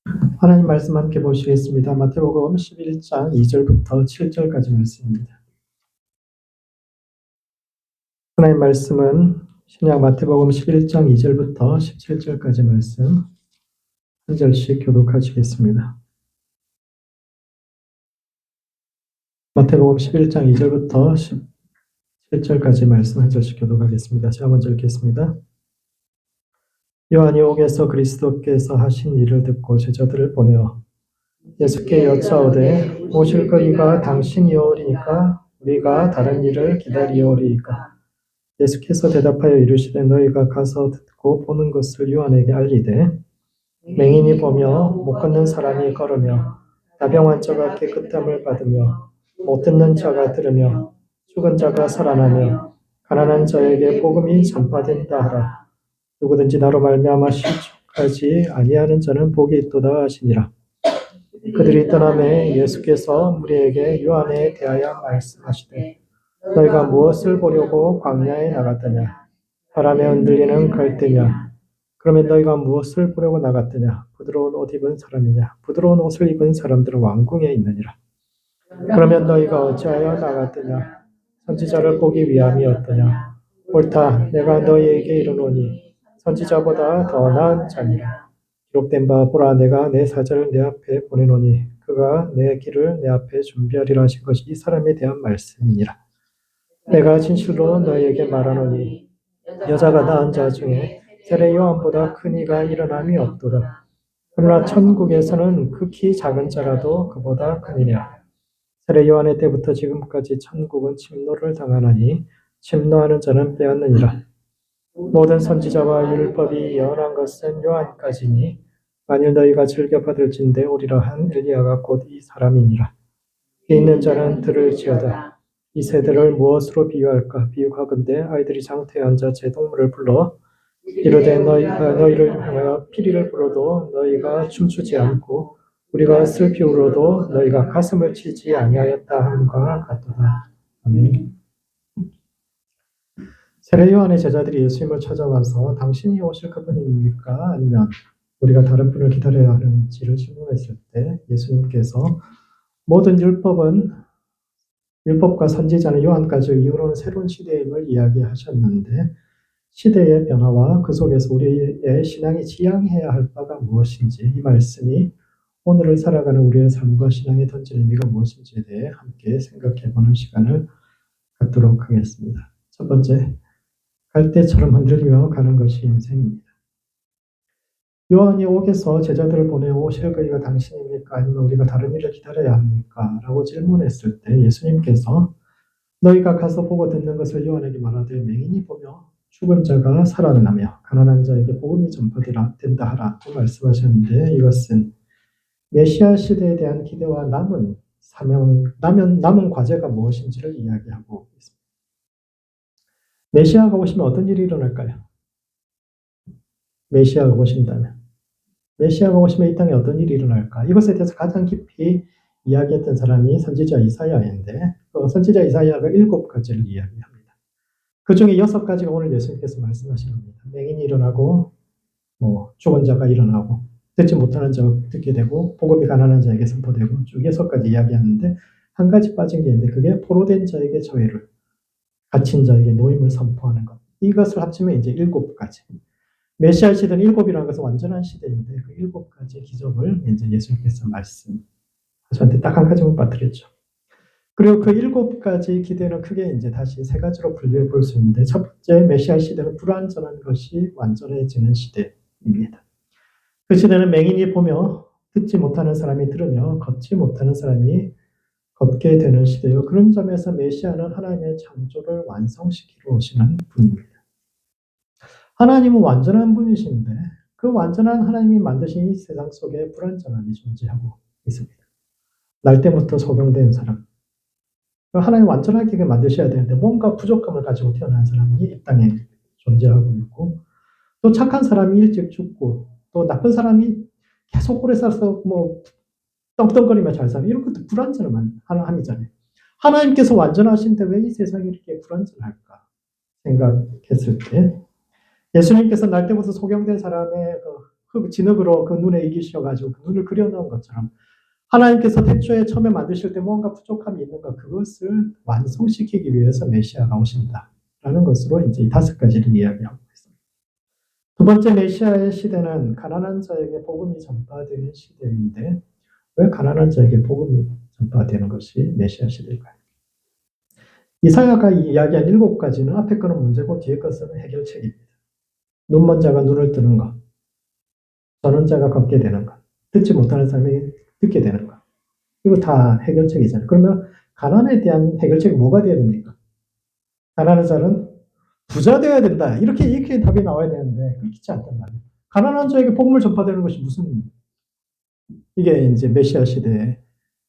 하나님 말씀 함께 보시겠습니다. 마태복음 11장 2절부터 7절까지 말씀입니다. 하나님 말씀은 신약 마태복음 11장 2절부터 17절까지 말씀 한 절씩 교독하시겠습니다. 마태복음 11장 2절부터 17절까지 말씀 한 절씩 교독하겠습니다. 제가 먼저 읽겠습니다. 요한이 옥에서 그리스도께서 하신 일을 듣고 제자들을 보내어 예수께 여짜오되 오실 거리가 당신이오리이까 우리가 다른 일을 기다리오리이까. 예수께서 대답하여 이르시되 너희가 가서 듣고 보는 것을 요한에게 알리되 맹인이 보며 못 걷는 사람이 걸으며 나병 자가 깨끗함을 받으며 못 듣는 자가 들으며 죽은 자가 살아나며 가난한 자에게 복음이 전파된다 하라. 누구든지 나로 말미암아 시축하지 아니하는 자는 복이 있도다 하시니라. 그들이 떠나매 예수께서 무리에게 요한에 대하여 말씀하시되 너희가 무엇을 보려고 광야에 나갔더냐? 바람에 흔들리는 갈대냐? 그러면 너희가 무엇을 보려고 나갔더냐? 부드러운 옷 입은 사람이냐? 부드러운 옷을 입은 사람들은 왕궁에 있느니라. 그러면 너희가 어찌하여 나갔더냐? 선지자를 보기 위함이었더냐? 옳다, 내가 너희에게 이르노니 선지자보다 더 나은 자니라. 기록된 바 보라, 내가 내 사자를 내 앞에 보내노니 그가 내 길을 내 앞에 준비하리라 하신 것이 이 사람에 대한 말씀이니라. 내가 진실로 너희에게 말하노니 여자가 낳은 자 중에 세례 요한보다 큰 이가 일어남이 없도다. 그러나 천국에서는 극히 작은 자라도 그보다 크니라. 세례 요한의 때부터 지금까지 천국은 침노를 당하나니 침노하는 자는 빼앗느니라. 모든 선지자와 율법이 예언한 것은 요한까지니 만일 너희가 즐겨 받을진대 오리라 한 엘리야가 곧 이 사람이니라. 귀 있는 자는 들을지어다. 이 세대를 무엇으로 비유할까? 비유하건대 아이들이 장터에 앉아 제동물을 불러 이르되 너희를 향하여 피리를 불어도 너희가 춤추지 않고 우리가 슬피 울어도 너희가 가슴을 치지 아니하였다 함과 같도다. 아멘. 세례 요한의 제자들이 예수님을 찾아와서 당신이 오실 그분입니까? 아니면 우리가 다른 분을 기다려야 하는지를 질문했을 때 예수님께서 모든 율법과 선지자는 요한까지 이후로는 새로운 시대임을 이야기하셨는데 시대의 변화와 그 속에서 우리의 신앙이 지향해야 할 바가 무엇인지 이 말씀이 오늘을 살아가는 우리의 삶과 신앙에 던지는 의미가 무엇인지에 대해 함께 생각해보는 시간을 갖도록 하겠습니다. 첫 번째, 갈대처럼 흔들리며 가는 것이 인생입니다. 요한이 옥에서 제자들을 보내 오실 거리가 당신입니까? 아니면 우리가 다른 일을 기다려야 합니까? 라고 질문했을 때 예수님께서 너희가 가서 보고 듣는 것을 요한에게 말하되 맹인이 보며 죽은 자가 살아나며 가난한 자에게 복음이 전파된다 하라 고 말씀하셨는데 이것은 메시아 시대에 대한 기대와 남은 과제가 무엇인지를 이야기하고 있습니다. 메시아가 오시면 어떤 일이 일어날까요? 메시아가 오신다면 메시아가 오시면 이 땅에 어떤 일이 일어날까? 이것에 대해서 가장 깊이 이야기했던 사람이 선지자 이사야인데 선지자 이사야가 7가지를 이야기합니다. 그 중에 6가지가 오늘 예수님께서 말씀하신 겁니다. 맹인이 일어나고 죽은 자가 일어나고 듣지 못하는 자가 듣게 되고 복음이 가난한 자에게 선포되고 쭉 6가지 이야기하는데 한 가지 빠진 게 있는데 그게 포로된 자에게 자유를 갇힌 자에게 노임을 선포하는 것. 이것을 합치면 이제 7가지. 메시아 시대는 7이라는 것은 완전한 시대인데 그 7가지 기적을 이제 예수님께서 말씀하셨는데 딱 한 가지만 빠뜨렸죠. 그리고 그 7가지 기대는 크게 이제 다시 3가지로 분류해 볼 수 있는데 첫 번째 메시아 시대는 불완전한 것이 완전해지는 시대입니다. 그 시대는 맹인이 보며 듣지 못하는 사람이 들으며 걷지 못하는 사람이 걷게 되는 시대요. 그런 점에서 메시아는 하나님의 창조를 완성시키러 오시는 분입니다. 하나님은 완전한 분이신데 그 완전한 하나님이 만드신 이 세상 속에 불완전함이 존재하고 있습니다. 날 때부터 소경된 사람, 하나님 완전하게 만드셔야 되는데 뭔가 부족함을 가지고 태어난 사람이 이 땅에 존재하고 있고 또 착한 사람이 일찍 죽고 또 나쁜 사람이 계속 오래 살아서 떵떵거리며 잘 사는 이런 것도 불완전한 하나님이잖아요. 하나님께서 완전하신데 왜 이 세상이 이렇게 불완전할까 생각했을 때 예수님께서 날 때부터 소경된 사람의 진흙으로 그 눈에 이기셔가지고 그 눈을 그려놓은 것처럼 하나님께서 태초에 처음에 만드실 때 뭔가 부족함이 있는가 그것을 완성시키기 위해서 메시아가 오신다라는 것으로 이제 이 5가지를 이야기하고 있습니다. 두 번째 메시아의 시대는 가난한 자에게 복음이 전파되는 시대인데 왜 가난한 자에게 복음이 전파되는 것이 메시아 시대일까요? 이사야가 이야기한 7가지는 앞에 거는 문제고 뒤에 것은 해결책입니다. 눈먼 자가 눈을 뜨는 것, 저는 자가 걷게 되는 것, 듣지 못하는 사람이 듣게 되는 것. 이거 다 해결책이잖아요. 그러면 가난에 대한 해결책이 뭐가 되어야 됩니까? 가난한 자는 부자 되어야 된다. 이렇게 답이 나와야 되는데 그렇지 않단 말이에요. 가난한 자에게 복음을 전파되는 것이 무슨 이게 이제 메시아 시대의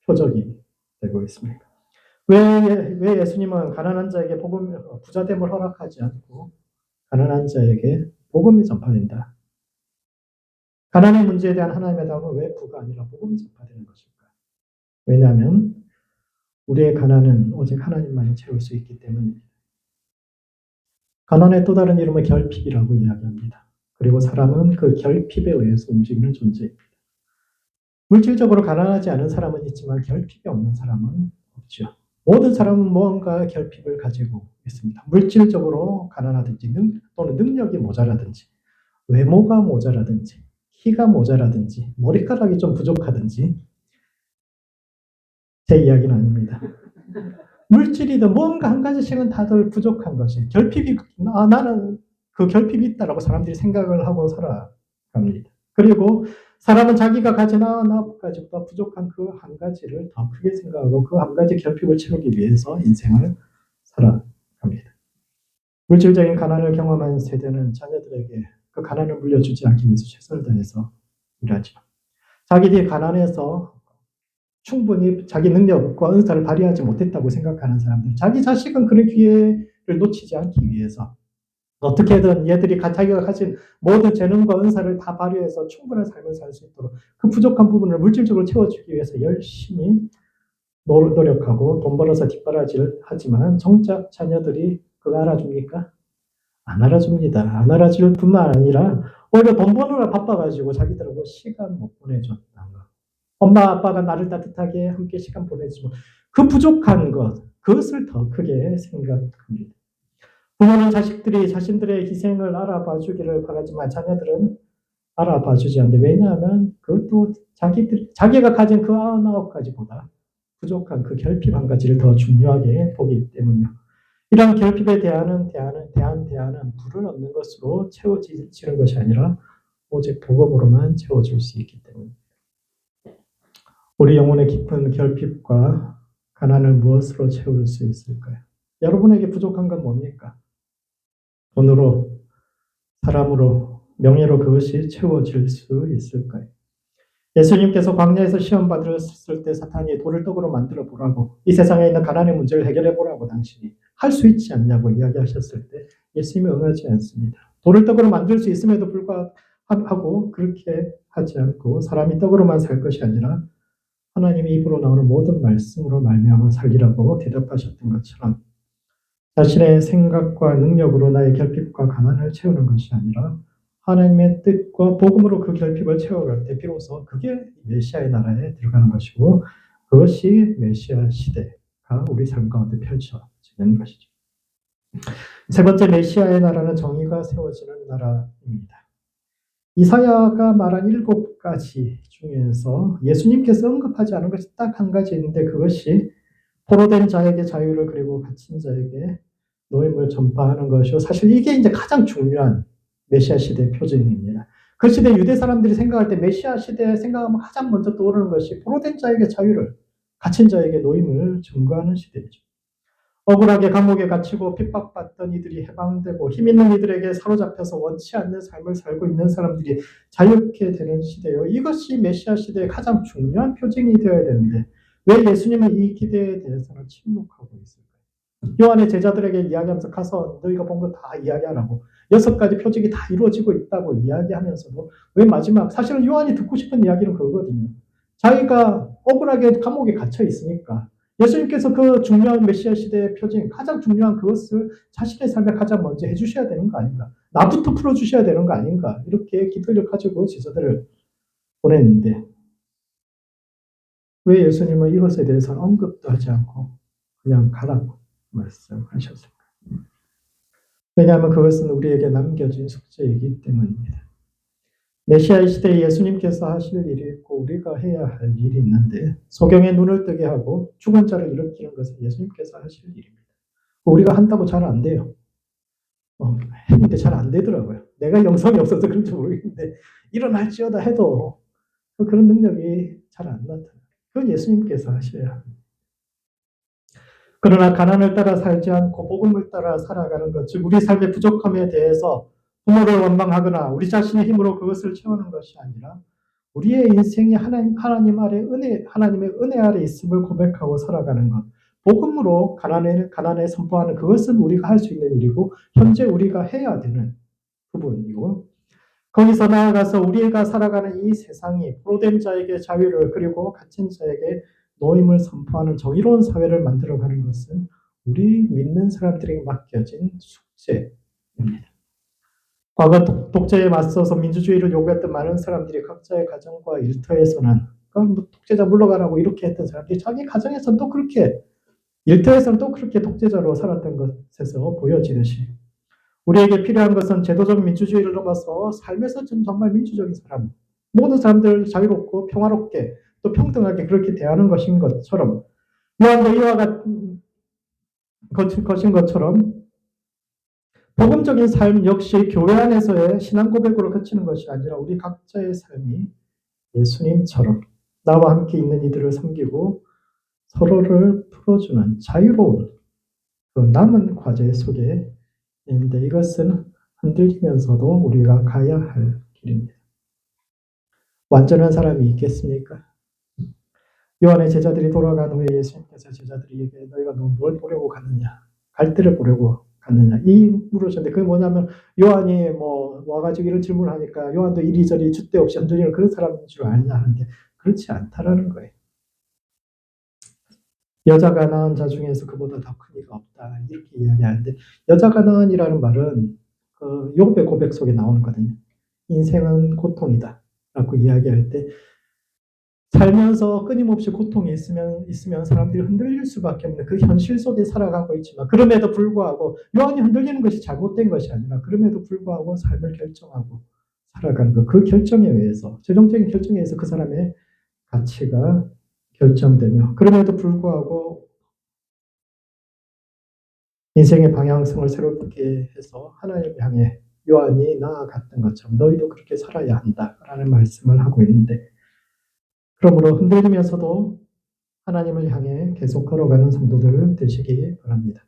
표적이 되고 있습니다. 왜 예수님은 가난한 자에게 부자됨을 허락하지 않고 가난한 자에게 복음이 전파된다. 가난의 문제에 대한 하나님의 답은 왜 부가 아니라 복음이 전파되는 것일까? 왜냐하면 우리의 가난은 오직 하나님만이 채울 수 있기 때문입니다. 가난의 또 다른 이름은 결핍이라고 이야기합니다. 그리고 사람은 그 결핍에 의해서 움직이는 존재입니다. 물질적으로 가난하지 않은 사람은 있지만 결핍이 없는 사람은 없죠. 모든 사람은 무언가 결핍을 가지고 있습니다. 물질적으로 가난하든지 또는 능력이 모자라든지 외모가 모자라든지 키가 모자라든지 머리카락이 좀 부족하든지 제 이야기는 아닙니다. 물질이든 뭔가 한 가지씩은 다들 부족한 것이 나는 그 결핍이 있다라고 사람들이 생각을 하고 살아갑니다. 그리고 사람은 자기가 가진 나까지보다 부족한 그 한 가지를 더 크게 생각하고 그 한 가지 결핍을 채우기 위해서 인생을 살아갑니다. 물질적인 가난을 경험한 세대는 자녀들에게 그 가난을 물려주지 않기 위해서 최선을 다해서 일하죠. 자기들이 가난해서 충분히 자기 능력과 은사를 발휘하지 못했다고 생각하는 사람들, 자기 자식은 그런 기회를 놓치지 않기 위해서 어떻게든 얘들이 자기가 가진 모든 재능과 은사를 다 발휘해서 충분한 삶을 살 수 있도록 그 부족한 부분을 물질적으로 채워주기 위해서 열심히 노력하고 돈 벌어서 뒷바라지를 하지만 정작 자녀들이 그거 알아줍니까? 안 알아줍니다. 안 알아줄 뿐만 아니라 오히려 돈 버느라 바빠가지고 자기들하고 시간 못 보내줬다는 거. 엄마 아빠가 나를 따뜻하게 함께 시간 보내주고 그 부족한 것, 그것을 더 크게 생각합니다. 부모는 자식들이 자신들의 희생을 알아봐 주기를 바라지만 자녀들은 알아봐 주지 않는데 왜냐하면 그것도 자기가 가진 그 99가지보다 부족한 그 결핍 한 가지를 더 중요하게 보기 때문이요. 이런 결핍에 대한 대안은 불을 얻는 것으로 채워지는 것이 아니라 오직 복음으로만 채워줄 수 있기 때문입니다. 우리 영혼의 깊은 결핍과 가난을 무엇으로 채울 수 있을까요? 여러분에게 부족한 건 뭡니까? 돈으로, 사람으로, 명예로 그것이 채워질 수 있을까요? 예수님께서 광야에서 시험 받으셨을 때 사탄이 돌을 떡으로 만들어 보라고 이 세상에 있는 가난의 문제를 해결해 보라고 당신이 할 수 있지 않냐고 이야기하셨을 때 예수님이 응하지 않습니다. 돌을 떡으로 만들 수 있음에도 불구하고 그렇게 하지 않고 사람이 떡으로만 살 것이 아니라 하나님의 입으로 나오는 모든 말씀으로 말미암아 살리라고 대답하셨던 것처럼 자신의 생각과 능력으로 나의 결핍과 가난을 채우는 것이 아니라 하나님의 뜻과 복음으로 그 결핍을 채워갈 때 비로소 그게 메시아의 나라에 들어가는 것이고 그것이 메시아 시대가 우리 삶 가운데 펼쳐지는 것이죠. 세 번째 메시아의 나라는 정의가 세워지는 나라입니다. 이사야가 말한 7가지 중에서 예수님께서 언급하지 않은 것이 딱 한 가지 있는데 그것이 포로된 자에게 자유를 그리고 갇힌 자에게 노임을 전파하는 것이요. 사실 이게 이제 가장 중요한 메시아 시대의 표징입니다. 그 시대 유대 사람들이 생각할 때 메시아 시대에 생각하면 가장 먼저 떠오르는 것이 포로된 자에게 자유를, 갇힌 자에게 노임을 증거하는 시대이죠. 억울하게 감옥에 갇히고 핍박받던 이들이 해방되고 힘 있는 이들에게 사로잡혀서 원치 않는 삶을 살고 있는 사람들이 자유케 되는 시대요. 이것이 메시아 시대의 가장 중요한 표징이 되어야 되는데 왜 예수님은 이 기대에 대해서는 침묵하고 있을까요? 요한의 제자들에게 이야기하면서 가서 너희가 본 거 다 이야기하라고 6가지 표징이 다 이루어지고 있다고 이야기하면서도 왜 마지막 사실은 요한이 듣고 싶은 이야기는 그거거든요. 자기가 억울하게 감옥에 갇혀 있으니까 예수님께서 그 중요한 메시아 시대의 표징, 가장 중요한 그것을 자신의 삶에 가장 먼저 해주셔야 되는 거 아닌가? 나부터 풀어주셔야 되는 거 아닌가? 이렇게 기도를 가지고 제자들을 보냈는데 왜 예수님은 이것에 대해서는 언급도 하지 않고 그냥 가라고 말씀하셨을까? 왜냐하면 그것은 우리에게 남겨진 숙제이기 때문입니다. 메시아 시대에 예수님께서 하실 일이 있고 우리가 해야 할 일이 있는데 소경의 눈을 뜨게 하고 죽은 자를 일으키는 것은 예수님께서 하실 일입니다. 우리가 한다고 잘 안 돼요. 했는데 잘 안 되더라고요. 내가 영성이 없어서 그런지 모르겠는데 일어날지어다 해도 그런 능력이 잘 안 나타나요. 그건 예수님께서 하셔야 합니다. 그러나 가난을 따라 살지 않고 복음을 따라 살아가는 것, 즉 우리 삶의 부족함에 대해서 부모를 원망하거나 우리 자신의 힘으로 그것을 채우는 것이 아니라 우리의 인생이 하나님 아래 하나님의 은혜 아래 있음을 고백하고 살아가는 것. 복음으로 가난에 선포하는 그것은 우리가 할 수 있는 일이고 현재 우리가 해야 되는 부분이고 거기서 나아가서 우리가 살아가는 이 세상이 포로된 자에게 자유를 그리고 갇힌 자에게 노임을 선포하는 정의로운 사회를 만들어가는 것은 우리 믿는 사람들에게 맡겨진 숙제입니다. 과거 독재에 맞서서 민주주의를 요구했던 많은 사람들이 각자의 가정과 일터에서는 독재자 물러가라고 이렇게 했던 사람들이 자기 가정에서는 또 그렇게 일터에서는 또 그렇게 독재자로 살았던 것에서 보여지듯이 우리에게 필요한 것은 제도적 민주주의를 넘어서 삶에서 정말 민주적인 사람, 모든 사람들 자유롭고 평화롭게 또 평등하게 그렇게 대하는 것인 것처럼 요한도 이와 같은 것인 것처럼 복음적인 삶 역시 교회 안에서의 신앙 고백으로 그치는 것이 아니라 우리 각자의 삶이 예수님처럼 나와 함께 있는 이들을 섬기고 서로를 풀어주는 자유로운 그 남은 과제 속에 있는데 이것은 흔들리면서도 우리가 가야 할 길입니다. 완전한 사람이 있겠습니까? 요한의 제자들이 돌아간 후에 예수님께서 제자들에게 너희가 뭘 보려고 갔느냐? 갈대를 보려고 갔느냐? 이 물으셨는데 그게 뭐냐면 요한이 와가지고 이런 질문을 하니까 요한도 이리저리 줏대 없이 흔들리는 그런 사람인 줄 아느냐 하는데 그렇지 않다라는 거예요. 여자가 낳은 자 중에서 그보다 더 큰 이가 없다 이렇게 이야기하는데 여자가 낳은이라는 말은 그 욥의 고백 속에 나오거든요. 인생은 고통이다 라고 이야기할 때 살면서 끊임없이 고통이 있으면 사람들이 흔들릴 수밖에 없는 그 현실 속에 살아가고 있지만 그럼에도 불구하고 요한이 흔들리는 것이 잘못된 것이 아니라 그럼에도 불구하고 삶을 결정하고 살아가는 것, 그 결정에 의해서 최종적인 결정에 의해서 그 사람의 가치가 결정되며 그럼에도 불구하고 인생의 방향성을 새롭게 해서 하나님을 향해 요한이 나아갔던 것처럼 너희도 그렇게 살아야 한다라는 말씀을 하고 있는데 그러므로 흔들리면서도 하나님을 향해 계속 걸어가는 성도들 되시기 바랍니다.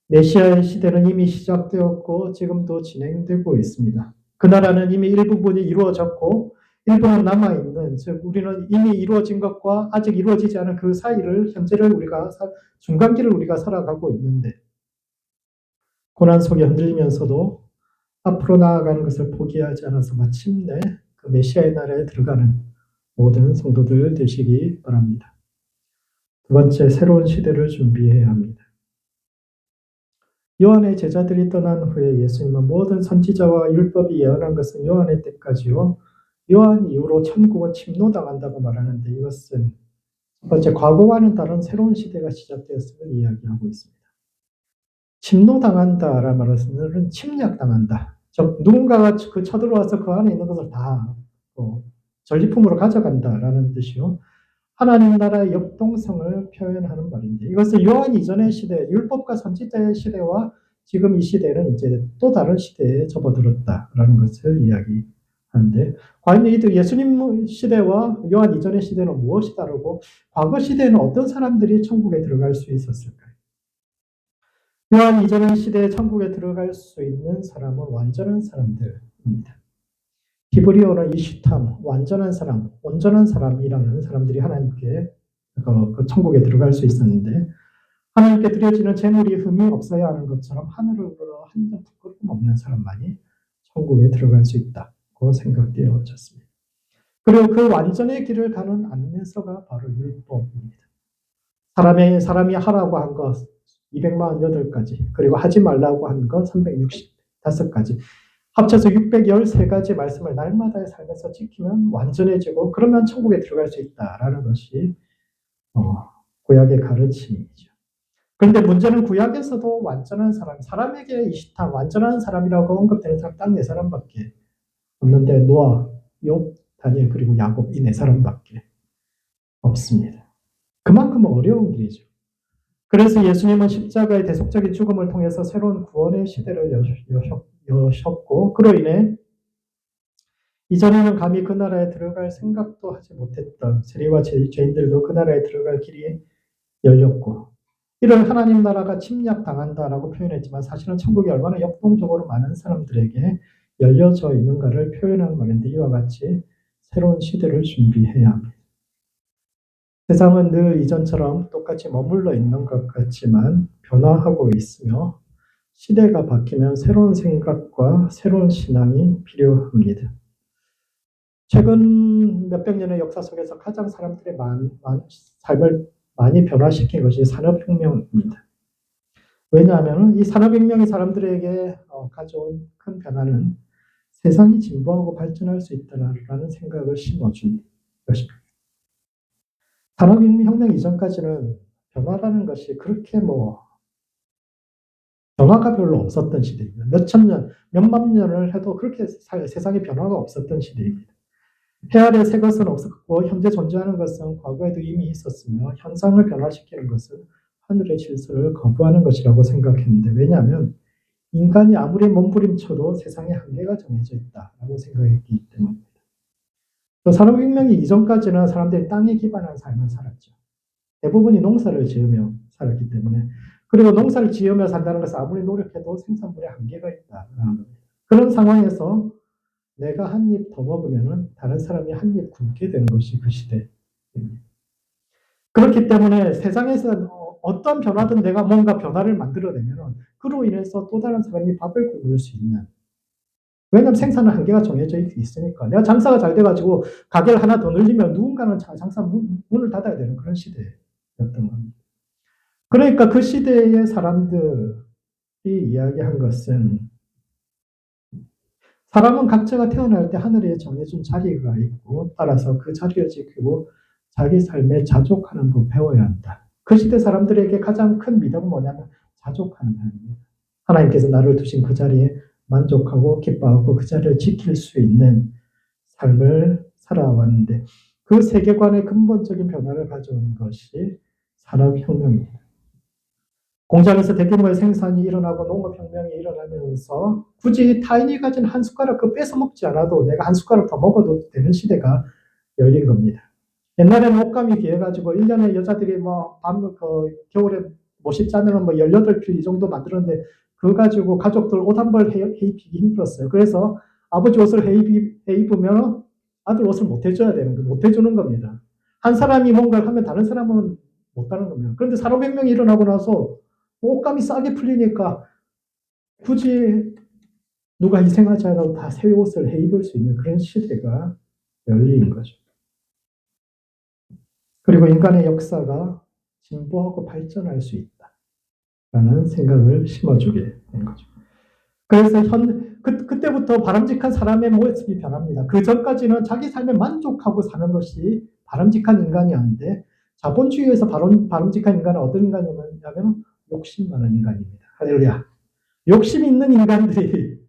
메시아의 시대는 이미 시작되었고 지금도 진행되고 있습니다. 그 나라는 이미 일부분이 이루어졌고 일부는 남아있는, 즉 우리는 이미 이루어진 것과 아직 이루어지지 않은 그 사이를 현재를 우리가 중간길을 우리가 살아가고 있는데 고난 속에 흔들리면서도 앞으로 나아가는 것을 포기하지 않아서 마침내 그 메시아의 나라에 들어가는 모든 성도들 되시기 바랍니다. 두 번째, 새로운 시대를 준비해야 합니다. 요한의 제자들이 떠난 후에 예수님은 모든 선지자와 율법이 예언한 것은 요한의 때까지요. 요한 이후로 천국은 침노당한다고 말하는데 이것은 첫 번째, 과거와는 다른 새로운 시대가 시작되었음을 이야기하고 있습니다. 침노당한다라는 말은 침략당한다. 즉 누군가가 쳐들어와서 그 안에 있는 것을 다 전리품으로 가져간다라는 뜻이요. 하나님 나라의 역동성을 표현하는 말인데 이것은 요한 이전의 시대, 율법과 선지자의 시대와 지금 이 시대는 이제 또 다른 시대에 접어들었다라는 것을 이야기하는데 과연 예수님 시대와 요한 이전의 시대는 무엇이 다르고 과거 시대에는 어떤 사람들이 천국에 들어갈 수 있었을까요? 요한 이전의 시대에 천국에 들어갈 수 있는 사람은 완전한 사람들입니다. 히브리어는 이슈탐, 완전한 사람, 온전한 사람이라는 사람들이 하나님께 그 천국에 들어갈 수 있었는데 하나님께 드려지는 재물이 흠이 없어야 하는 것처럼 하늘으로 한 점 부끄러움 없는 사람만이 천국에 들어갈 수 있다고 생각되어졌습니다. 그리고 그 완전의 길을 가는 안내서가 바로 율법입니다. 사람이 하라고 한 것 248가지, 그리고 하지 말라고 한 것 365가지, 합쳐서 613가지 말씀을 날마다의 삶에서 지키면 완전해지고, 그러면 천국에 들어갈 수 있다라는 것이 구약의 가르침이죠. 그런데 문제는 구약에서도 완전한 사람, 사람에게 이시탄 완전한 사람이라고 언급되는 사람 딱 4사람밖에 없는데, 노아, 욥, 다니엘, 그리고 야곱, 이 4사람밖에 없습니다. 그만큼 어려운 길이죠. 그래서 예수님은 십자가의 대속적인 죽음을 통해서 새로운 구원의 시대를 여셨고, 그로 인해 이전에는 감히 그 나라에 들어갈 생각도 하지 못했던 세리와 죄인들도 그 나라에 들어갈 길이 열렸고, 이런 하나님 나라가 침략당한다라고 표현했지만 사실은 천국이 얼마나 역동적으로 많은 사람들에게 열려져 있는가를 표현하는 말인데, 이와 같이 새로운 시대를 준비해야 합니다. 세상은 늘 이전처럼 똑같이 머물러 있는 것 같지만 변화하고 있으며, 시대가 바뀌면 새로운 생각과 새로운 신앙이 필요합니다. 최근 몇백 년의 역사 속에서 가장 사람들의 삶을 많이 변화시킨 것이 산업혁명입니다. 왜냐하면 이 산업혁명이 사람들에게 가져온 큰 변화는 세상이 진보하고 발전할 수 있다는 생각을 심어준 것입니다. 산업혁명 이전까지는 변화라는 것이 그렇게 변화가 별로 없었던 시대입니다. 몇천 년, 몇만 년을 해도 그렇게 세상에 변화가 없었던 시대입니다. 해 아래 새 것은 없었고 현재 존재하는 것은 과거에도 이미 있었으며, 현상을 변화시키는 것은 하늘의 질서를 거부하는 것이라고 생각했는데, 왜냐하면 인간이 아무리 몸부림쳐도 세상에 한계가 정해져 있다라고 생각했기 때문입니다. 또 산업혁명이 이전까지는 사람들이 땅에 기반한 삶을 살았죠. 대부분이 농사를 지으며 살았기 때문에, 그리고 농사를 지으며 산다는 것은 아무리 노력해도 생산물에 한계가 있다라는 겁니다. 그런 상황에서 내가 한 입 더 먹으면 다른 사람이 한 입 굶게 되는 것이 그 시대입니다. 그렇기 때문에 세상에서 어떤 변화든 내가 뭔가 변화를 만들어내면 그로 인해서 또 다른 사람이 밥을 굶을 수 있는, 왜냐하면 생산은 한계가 정해져 있으니까. 내가 장사가 잘 돼가지고 가게를 하나 더 늘리면 누군가는 장사 문을 닫아야 되는 그런 시대였던 겁니다. 그러니까 그 시대의 사람들이 이야기한 것은, 사람은 각자가 태어날 때 하늘에 정해준 자리가 있고, 따라서 그 자리를 지키고 자기 삶에 자족하는 법 배워야 한다. 그 시대 사람들에게 가장 큰 미덕은 뭐냐면 자족하는 삶입니다. 하나님께서 나를 두신 그 자리에 만족하고 기뻐하고 그 자리를 지킬 수 있는 삶을 살아왔는데, 그 세계관의 근본적인 변화를 가져온 것이 산업혁명입니다. 공장에서 대규모의 생산이 일어나고 농업혁명이 일어나면서 굳이 타인이 가진 한 숟가락 뺏어 먹지 않아도 내가 한 숟가락 더 먹어도 되는 시대가 열린 겁니다. 옛날에는 옷감이 귀해가지고 1년에 여자들이 겨울에 못입 자면 18필 이 정도 만들었는데, 그거 가지고 가족들 옷 한 벌 해입히기 힘들었어요. 그래서 아버지 옷을 해입으면 아들 옷을 못 해주는 겁니다. 한 사람이 뭔가를 하면 다른 사람은 못 하는 겁니다. 그런데 산업혁명이 일어나고 나서 옷감이 싸게 풀리니까 굳이 누가 희생하지 않아도 다 새 옷을 해입을 수 있는 그런 시대가 열린 거죠. 그리고 인간의 역사가 진보하고 발전할 수 있다라는 생각을 심어주게 된 거죠. 그래서 그때부터 바람직한 사람의 모습이 변합니다. 그 전까지는 자기 삶에 만족하고 사는 것이 바람직한 인간이었는데, 자본주의에서 바람직한 인간은 어떤 인간이냐면 욕심 많은 인간입니다. 할렐루야. 욕심 있는 인간들이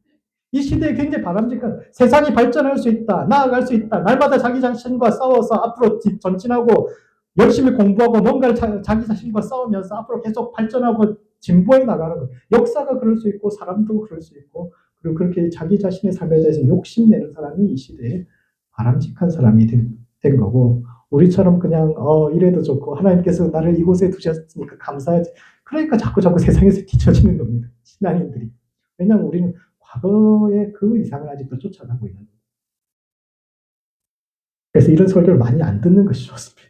이 시대에 굉장히 바람직한, 세상이 발전할 수 있다, 나아갈 수 있다, 날마다 자기 자신과 싸워서 앞으로 전진하고 열심히 공부하고 뭔가를 자기 자신과 싸우면서 앞으로 계속 발전하고 진보해 나가는 것. 역사가 그럴 수 있고 사람도 그럴 수 있고, 그리고 그렇게 자기 자신의 삶에 대해서 욕심내는 사람이 이 시대에 바람직한 사람이 된 거고, 우리처럼 그냥 이래도 좋고 하나님께서 나를 이곳에 두셨으니까 감사하지, 그러니까 자꾸 세상에서 뒤처지는 겁니다. 신앙인들이. 왜냐하면 우리는 과거의 그 이상을 아직도 쫓아가고 있는 거예요. 그래서 이런 설교를 많이 안 듣는 것이 좋습니다.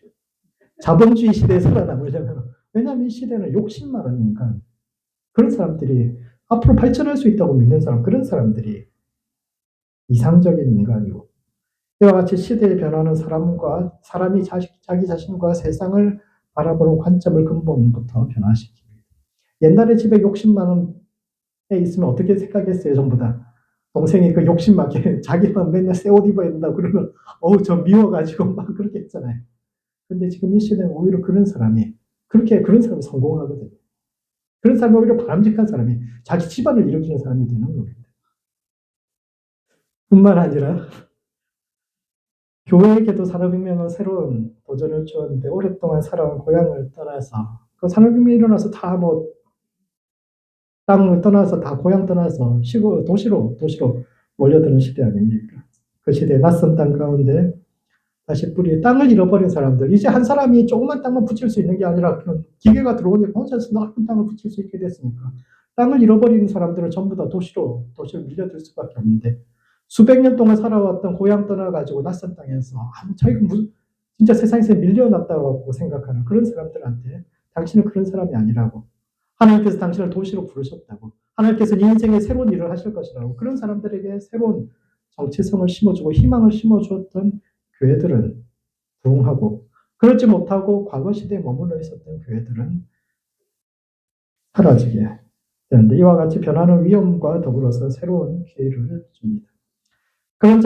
자본주의 시대에 살아남으려면, 왜냐하면 이 시대는 욕심 많은 인간, 그런 사람들이 앞으로 발전할 수 있다고 믿는 사람, 그런 사람들이 이상적인 인간이고, 이와 같이 시대의 변화는 사람이 자기 자신과 세상을 바라보는 관점을 근본부터 변화시킵니다. 옛날에 집에 욕심 많은 애 있으면 어떻게 생각했어요? 전부 다. 동생이 그 욕심 많게 자기만 맨날 새 옷 입어야 된다고 그러면 어우 저 미워가지고 막 그렇게 했잖아요. 근데 지금 이 시대는 오히려 그런 사람이 성공하거든요. 그런 사람이 오히려 바람직한 사람이 자기 집안을 일으키는 사람이 되는 겁니다. 뿐만 아니라 교회에게도 산업혁명은 새로운 도전을 주었는데 오랫동안 살아온 고향을 떠나서 그 산업혁명이 일어나서 다 뭐 땅을 떠나서 다 고향 떠나서 도시로 몰려드는 시대 아닙니까? 그 시대에 낯선 땅 가운데 다시 땅을 잃어버린 사람들. 이제 한 사람이 조그만 땅만 붙일 수 있는 게 아니라 기계가 들어오니까 혼자서 넓은 땅을 붙일 수 있게 됐으니까 땅을 잃어버리는 사람들은 전부 다 도시로 밀려들 수밖에 없는데 수백 년 동안 살아왔던 고향 떠나가지고 낯선 땅에서 자기가 진짜 세상에서 밀려났다고 생각하는 그런 사람들한테 당신은 그런 사람이 아니라고. 하나님께서 당신을 도시로 부르셨다고. 하나님께서 인생에 새로운 일을 하실 것이라고. 그런 사람들에게 새로운 정체성을 심어주고 희망을 심어주었던 교회들은 부흥하고 그렇지 못하고 과거 시대에 머물러 있었던 교회들은 사라지게 되는데 이와 같이 변화는 위험과 더불어서 새로운 기회를 줍니다. 그런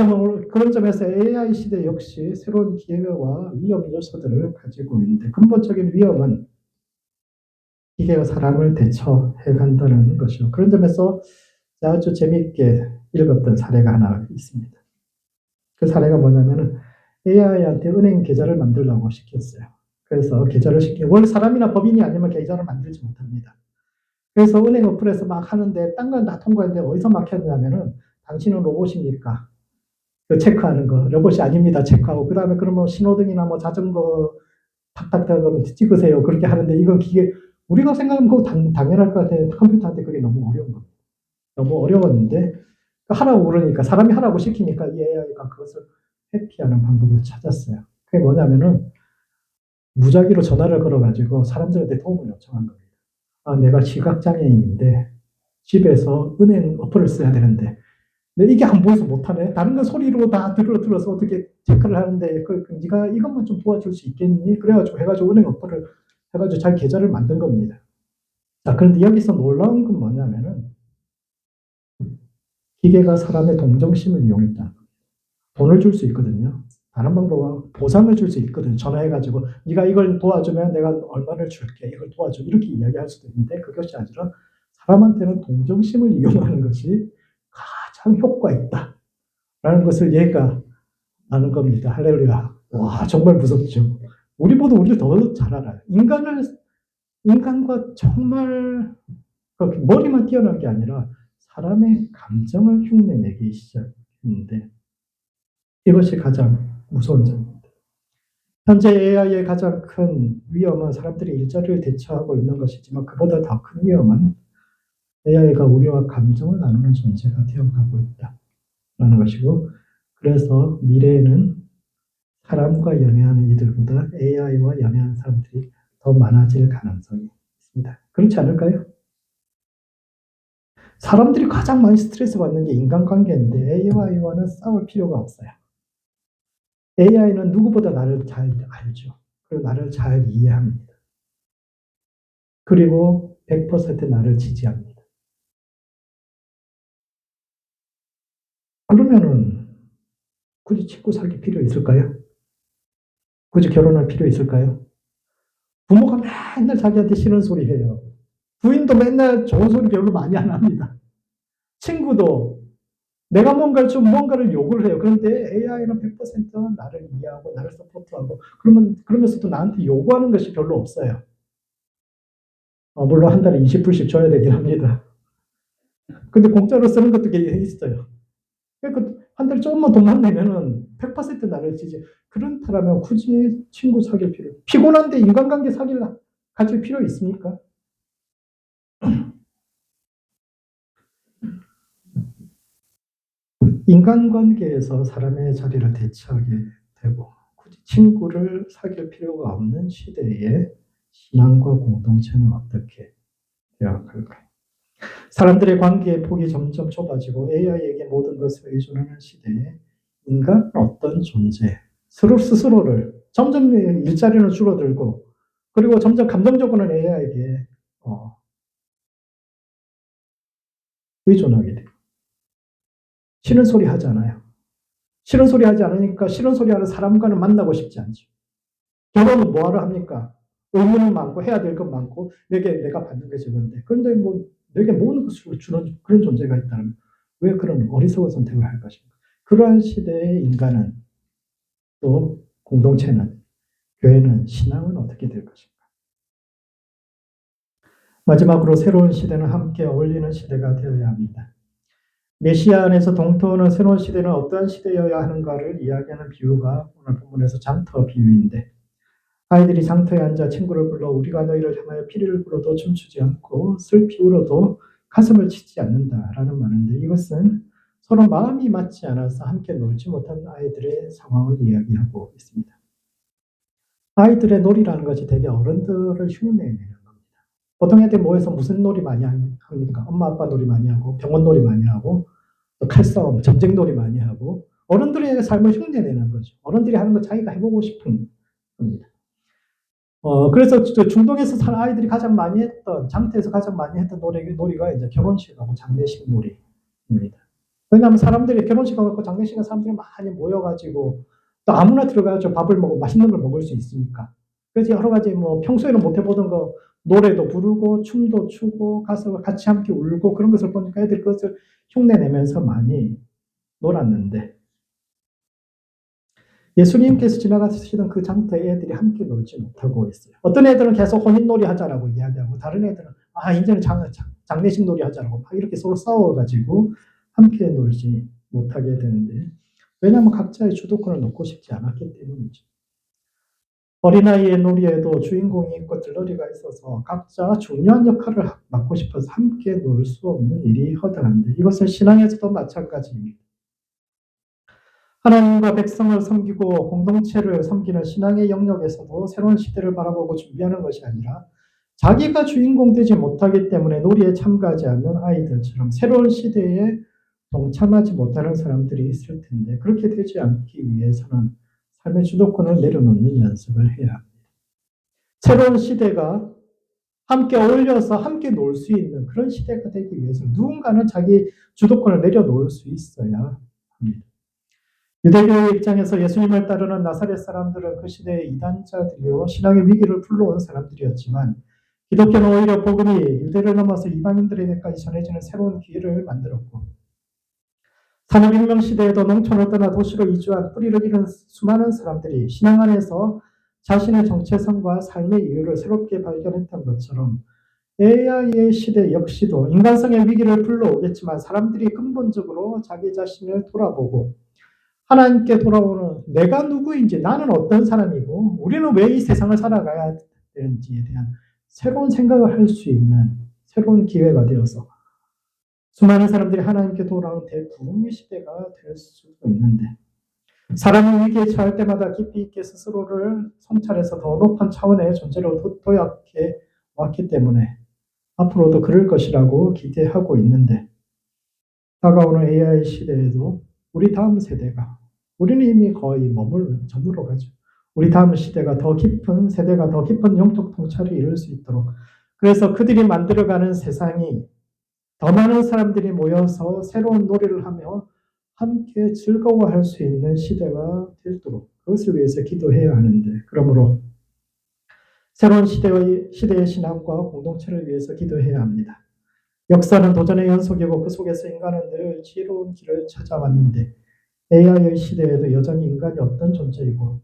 점에서 AI 시대 역시 새로운 기회와 위험 요소들을 가지고 있는데 근본적인 위험은 기계가 사람을 대처해 간다는 것이요. 그런 점에서 아주 재미있게 읽었던 사례가 하나 있습니다. 그 사례가 뭐냐면은 AI한테 은행 계좌를 만들라고 시켰어요. 그래서 계좌를 원래 사람이나 법인이 아니면 계좌를 만들지 못합니다. 그래서 은행 어플에서 막 하는데 딴 건 다 통과했는데 어디서 막혔냐면은 당신은 로봇입니까? 그 체크하는 거 로봇이 아닙니다. 체크하고 그 다음에 그러면 신호등이나 뭐 자전거 탁탁탁 찍으세요. 그렇게 하는데 이건 기계 우리가 생각하면 그거 당연할 것 같아요. 컴퓨터한테 그게 너무 어려운 겁니다. 너무 어려웠는데 하라고 그러니까 사람이 하라고 시키니까 이 AI가 그것을 회피하는 방법을 찾았어요. 그게 뭐냐면은 무작위로 전화를 걸어가지고 사람들한테 도움을 요청한 겁니다. 아, 내가 시각장애인인데 집에서 은행 어플을 써야 되는데 근데 이게 안 보여서 못하네. 다른 건 소리로 다 들어서 어떻게 체크를 하는데 네가 이것만 좀 도와줄 수 있겠니? 그래가지고 해가지고 은행 어플을 해가지고 잘 계좌를 만든 겁니다. 자, 그런데 여기서 놀라운 건 뭐냐면은 기계가 사람의 동정심을 이용했다. 돈을 줄 수 있거든요. 다른 방법은 보상을 줄 수 있거든요. 전화해가지고 네가 이걸 도와주면 내가 얼마를 줄게. 이걸 도와줘. 이렇게 이야기할 수도 있는데 그것이 아니라 사람한테는 동정심을 이용하는 것이 가장 효과 있다. 라는 것을 얘가 아는 겁니다. 할렐루야. 와, 정말 무섭죠. 우리보다 우리를 더 잘 알아요. 인간과 정말 머리만 뛰어난 게 아니라 사람의 감정을 흉내내기 시작했는데 이것이 가장 무서운 점입니다. 현재 AI의 가장 큰 위험은 사람들이 일자리를 대체하고 있는 것이지만 그보다 더 큰 위험은 AI가 우리와 감정을 나누는 존재가 되어가고 있다라는 것이고 그래서 미래에는 사람과 연애하는 이들보다 AI와 연애하는 사람들이 더 많아질 가능성이 있습니다. 그렇지 않을까요? 사람들이 가장 많이 스트레스 받는 게 인간관계인데 AI와는 싸울 필요가 없어요. AI는 누구보다 나를 잘 알죠. 그리고 나를 잘 이해합니다. 그리고 100% 나를 지지합니다. 그러면은 굳이 친구 사귈 필요 있을까요? 굳이 결혼할 필요 있을까요? 부모가 맨날 자기한테 싫은 소리 해요. 부인도 맨날 좋은 소리 별로 많이 안 합니다. 친구도 내가 뭔가를 요구를 해요. 그런데 AI는 100% 나를 이해하고 나를 서포트하고 그러면서도 나한테 요구하는 것이 별로 없어요. 물론 한 달에 20불씩 줘야 되긴 합니다. 근데 공짜로 쓰는 것도 있어요. 그러니까 한 달에 조금만 돈만 내면은 100% 나를 지지. 그렇다면 굳이 친구 사귈 필요. 피곤한데 인간관계 가질 필요 있습니까? 인간관계에서 사람의 자리를 대체하게 되고 굳이 친구를 사귈 필요가 없는 시대에 신앙과 공동체는 어떻게 되어갈까요? 사람들의 관계의 폭이 점점 좁아지고 AI에게 모든 것을 의존하는 시대에 인간은 어떤 존재, 서로 스스로를 점점 일자리는 줄어들고 그리고 점점 감정적으로는 AI에게 의존하게 돼요. 싫은 소리 하잖아요. 싫은 소리 하지 않으니까 싫은 소리 하는 사람과는 만나고 싶지 않죠. 결혼은 뭐하러 합니까? 의무는 많고 해야 될 건 많고 내가 받는 게 적은데, 그런데 뭐 내게 모든 것을 주는 그런 존재가 있다면 왜 그런 어리석은 선택을 할 것인가? 그러한 시대의 인간은, 또 공동체는, 교회는, 신앙은 어떻게 될 것인가? 마지막으로 새로운 시대는 함께 어울리는 시대가 되어야 합니다. 메시아 안에서 동토하는 새로운 시대는 어떠한 시대여야 하는가를 이야기하는 비유가 오늘 본문에서 장터 비유인데, 아이들이 장터에 앉아 친구를 불러 우리가 너희를 향하여 피리를 불어도 춤추지 않고 슬피 울어도 가슴을 치지 않는다라는 말인데, 이것은 서로 마음이 맞지 않아서 함께 놀지 못한 아이들의 상황을 이야기하고 있습니다. 아이들의 놀이라는 것이 대개 어른들을 흉내내는 겁니다. 보통 애들 모여서 무슨 놀이 많이 합니까? 엄마 아빠 놀이 많이 하고 병원 놀이 많이 하고 또 칼싸움, 전쟁 놀이 많이 하고, 어른들의 삶을 흉내내는 거죠. 어른들이 하는 거 자기가 해보고 싶은 겁니다. 그래서 중동에서 사는 아이들이 가장 많이 했던, 장터에서 가장 많이 했던 놀이가 이제 결혼식하고 장례식 놀이입니다. 왜냐하면 사람들이 결혼식하고 장례식에 사람들이 많이 모여가지고 또 아무나 들어가서 밥을 먹고 맛있는 걸 먹을 수 있으니까. 그래서 여러 가지 뭐 평소에는 못 해보던 거, 노래도 부르고 춤도 추고 가서 같이 함께 울고 그런 것을 보니까 애들이 그것을 흉내내면서 많이 놀았는데, 예수님께서 지나가시던 그 장터에 애들이 함께 놀지 못하고 있어요. 어떤 애들은 계속 혼인놀이 하자라고 이야기하고, 다른 애들은 이제는 장례식 놀이 하자라고 막 이렇게 서로 싸워가지고 함께 놀지 못하게 되는데, 왜냐하면 각자의 주도권을 놓고 싶지 않았기 때문이죠. 어린아이의 놀이에도 주인공이 있고 들러리가 있어서 각자 중요한 역할을 맡고 싶어서 함께 놀 수 없는 일이 허다한데, 이것은 신앙에서도 마찬가지입니다. 하나님과 백성을 섬기고 공동체를 섬기는 신앙의 영역에서도 새로운 시대를 바라보고 준비하는 것이 아니라, 자기가 주인공 되지 못하기 때문에 놀이에 참가하지 않는 아이들처럼 새로운 시대에 동참하지 못하는 사람들이 있을 텐데, 그렇게 되지 않기 위해서는 삶의 주도권을 내려놓는 연습을 해야 합니다. 새로운 시대가 함께 어울려서 함께 놀 수 있는 그런 시대가 되기 위해서 누군가는 자기 주도권을 내려놓을 수 있어야 합니다. 유대교의 입장에서 예수님을 따르는 나사렛 사람들은 그 시대의 이단자들이요 신앙의 위기를 불러온 사람들이었지만, 기독교는 오히려 복음이 유대를 넘어서 이방인들에게까지 전해지는 새로운 기회를 만들었고, 산업혁명 시대에도 농촌을 떠나 도시로 이주한 뿌리를 잃은 수많은 사람들이 신앙 안에서 자신의 정체성과 삶의 이유를 새롭게 발견했던 것처럼, AI의 시대 역시도 인간성의 위기를 불러오겠지만 사람들이 근본적으로 자기 자신을 돌아보고 하나님께 돌아오는 내가 누구인지, 나는 어떤 사람이고 우리는 왜 이 세상을 살아가야 되는지에 대한 새로운 생각을 할 수 있는 새로운 기회가 되어서 수많은 사람들이 하나님께 돌아오는 대부흥의 시대가 될 수도 있는데, 사람이 위기에 처할 때마다 깊이 있게 스스로를 성찰해서 더 높은 차원의 존재로 도약해 왔기 때문에 앞으로도 그럴 것이라고 기대하고 있는데, 다가오는 AI 시대에도 우리 다음 세대가, 우리는 이미 거의 저물어 가죠. 우리 다음 시대가 더 깊은, 세대가 더 깊은 영적 통찰을 이룰 수 있도록, 그래서 그들이 만들어가는 세상이 더 많은 사람들이 모여서 새로운 놀이를 하며 함께 즐거워할 수 있는 시대가 되도록 그것을 위해서 기도해야 하는데, 그러므로 새로운 시대의 신앙과 공동체를 위해서 기도해야 합니다. 역사는 도전의 연속이고 그 속에서 인간은 늘 지혜로운 길을 찾아왔는데, AI의 시대에도 여전히 인간이 어떤 존재이고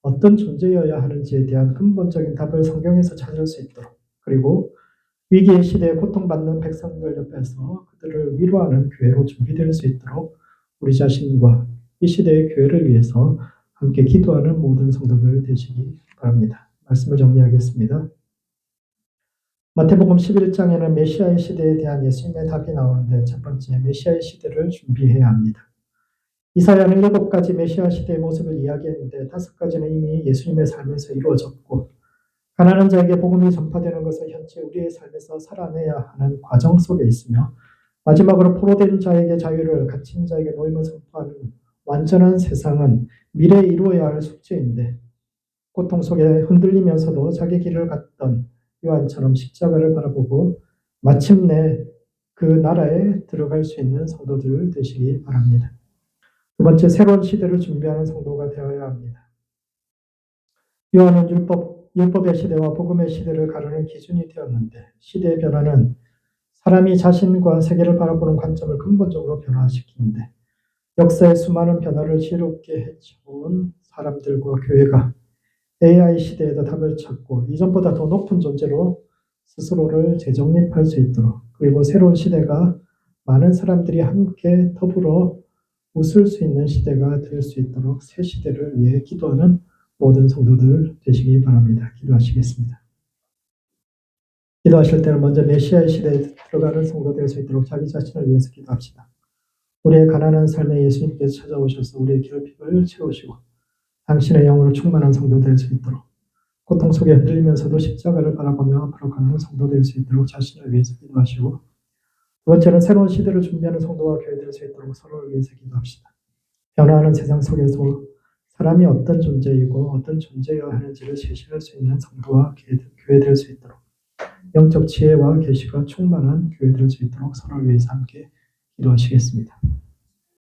어떤 존재여야 하는지에 대한 근본적인 답을 성경에서 찾을 수 있도록, 그리고 위기의 시대에 고통받는 백성들 옆에서 그들을 위로하는 교회로 준비될 수 있도록 우리 자신과 이 시대의 교회를 위해서 함께 기도하는 모든 성도들 되시기 바랍니다. 말씀을 정리하겠습니다. 마태복음 11장에는 메시아의 시대에 대한 예수님의 답이 나오는데, 첫 번째, 메시아의 시대를 준비해야 합니다. 이사야는 7가지 메시아 시대의 모습을 이야기했는데 5가지는 이미 예수님의 삶에서 이루어졌고, 가난한 자에게 복음이 전파되는 것은 현재 우리의 삶에서 살아내야 하는 과정 속에 있으며, 마지막으로 포로된 자에게 자유를, 갇힌 자에게 노임을 선포하는 완전한 세상은 미래에 이루어야 할 숙제인데, 고통 속에 흔들리면서도 자기 길을 갔던 요한처럼 십자가를 바라보고 마침내 그 나라에 들어갈 수 있는 성도들 되시기 바랍니다. 두 번째, 새로운 시대를 준비하는 성도가 되어야 합니다. 요한은 율법의 시대와 복음의 시대를 가르는 기준이 되었는데, 시대의 변화는 사람이 자신과 세계를 바라보는 관점을 근본적으로 변화시키는데, 역사의 수많은 변화를 지혜롭게 해쳐온 사람들과 교회가 AI 시대에도 답을 찾고 이전보다 더 높은 존재로 스스로를 재정립할 수 있도록, 그리고 새로운 시대가 많은 사람들이 함께 더불어 웃을 수 있는 시대가 될 수 있도록 새 시대를 위해 기도하는 모든 성도들 되시기 바랍니다. 기도하시겠습니다. 기도하실 때는 먼저 메시아의 시대에 들어가는 성도 될 수 있도록 자기 자신을 위해서 기도합시다. 우리의 가난한 삶에 예수님께서 찾아오셔서 우리의 결핍을 채우시고 당신의 영으로 충만한 성도 될 수 있도록, 고통 속에 흔들리면서도 십자가를 바라보며 앞으로 걷는 성도 될 수 있도록 자신을 위해서 기도하시고, 두 번째는 새로운 시대를 준비하는 성도와 교회 될 수 있도록 서로를 위해서 기도합시다. 변화하는 세상 속에서 사람이 어떤 존재이고 어떤 존재여야 하는지를 제시할 수 있는 성도와 교회 될 수 있도록, 영적 지혜와 계시가 충만한 교회 될 수 있도록 서로를 위해서 함께 기도하시겠습니다.